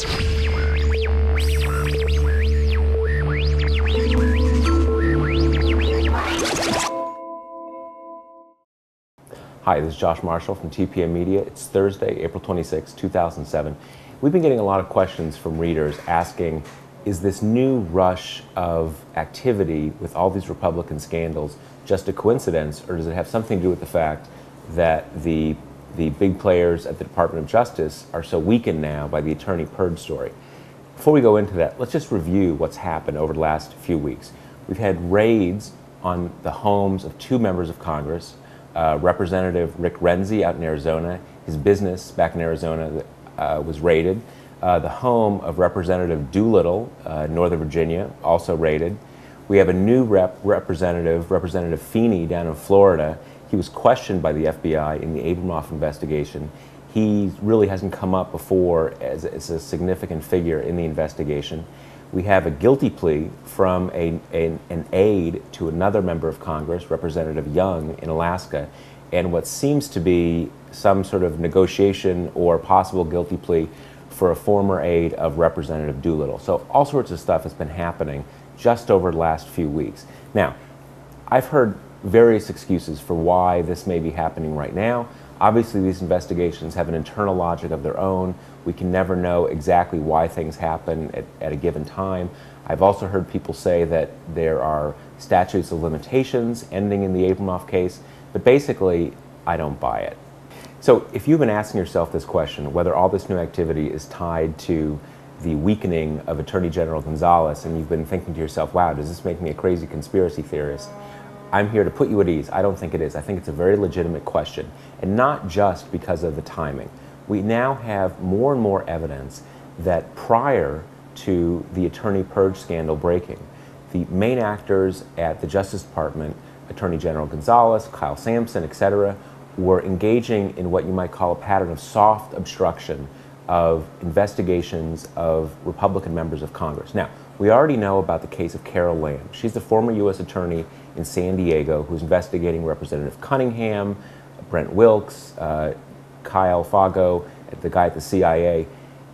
Hi, this is Josh Marshall from TPM Media. It's Thursday, April 26, 2007. We've been getting a lot of questions from readers asking, is this new rush of activity with all these Republican scandals just a coincidence, or does it have something to do with the fact that the big players at the Department of Justice are so weakened now by the attorney purge story? Before we go into that, let's just review what's happened over the last few weeks. We've had raids on the homes of two members of Congress, Representative Rick Renzi out in Arizona. His business back in Arizona was raided. The home of Representative Doolittle, Northern Virginia, also raided. We have a new Representative Feeney down in Florida. He was questioned by the FBI in the Abramoff investigation. He really hasn't come up before as a significant figure in the investigation. We have a guilty plea from an aide to another member of Congress, Representative Young in Alaska, and what seems to be some sort of negotiation or possible guilty plea for a former aide of Representative Doolittle. So all sorts of stuff has been happening just over the last few weeks. Now, I've heard various excuses for why this may be happening right now. Obviously, these investigations have an internal logic of their own. We can never know exactly why things happen at a given time. I've also heard people say that there are statutes of limitations ending in the Abramoff case, but basically, I don't buy it. So if you've been asking yourself this question, whether all this new activity is tied to the weakening of Attorney General Gonzales, and you've been thinking to yourself, wow, does this make me a crazy conspiracy theorist? I'm here to put you at ease. I don't think it is. I think it's a very legitimate question, and not just because of the timing. We now have more and more evidence that prior to the attorney purge scandal breaking, the main actors at the Justice Department, Attorney General Gonzales, Kyle Sampson, etc., were engaging in what you might call a pattern of soft obstruction of investigations of Republican members of Congress. Now, we already know about the case of Carol Lam. She's the former U.S. attorney in San Diego who's investigating Representative Cunningham, Brent Wilkes, Kyle Fago, the guy at the CIA.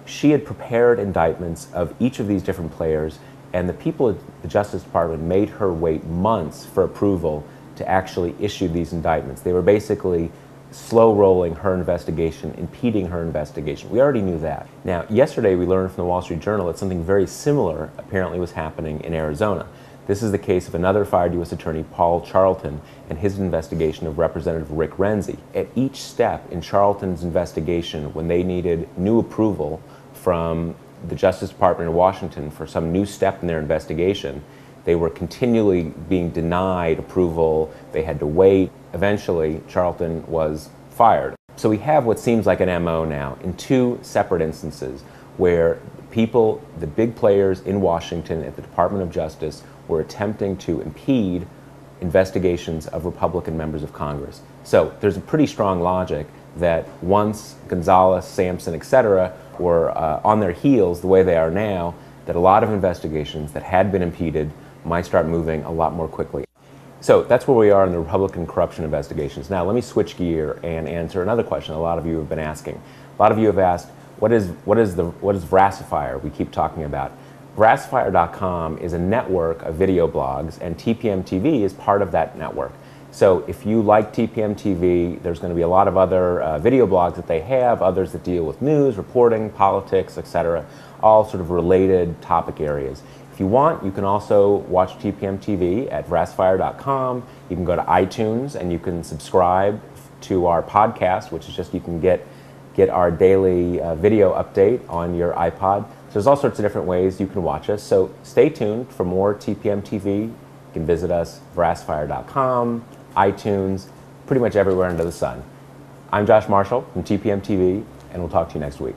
She had prepared indictments of each of these different players, and the people at the Justice Department made her wait months for approval to actually issue these indictments. They were basically slow-rolling her investigation, impeding her investigation. We already knew that. Now, yesterday we learned from the Wall Street Journal that something very similar apparently was happening in Arizona. This is the case of another fired U.S. attorney, Paul Charlton, and his investigation of Representative Rick Renzi. At each step in Charlton's investigation, when they needed new approval from the Justice Department in Washington for some new step in their investigation, they were continually being denied approval. They had to wait. Eventually, Charlton was fired. So we have what seems like an MO now in two separate instances where people, the big players in Washington at the Department of Justice, were attempting to impede investigations of Republican members of Congress. So there's a pretty strong logic that once Gonzales, Sampson, etc. were on their heels the way they are now, that a lot of investigations that had been impeded might start moving a lot more quickly. So that's where we are in the Republican corruption investigations. Now let me switch gear and answer another question a lot of you have been asking. A lot of you have asked, what is Vrassifier we keep talking about? Vrassifier.com is a network of video blogs, and TPM TV is part of that network. So if you like TPM TV, there's going to be a lot of other video blogs that they have, others that deal with news, reporting, politics, etc., all sort of related topic areas. If you want, you can also watch TPM TV at Vrassifier.com. You can go to iTunes and you can subscribe to our podcast, which is just you can get our daily video update on your iPod. So there's all sorts of different ways you can watch us. So stay tuned for more TPM TV. You can visit us, Vrassifier.com, iTunes, pretty much everywhere under the sun. I'm Josh Marshall from TPM TV, and we'll talk to you next week.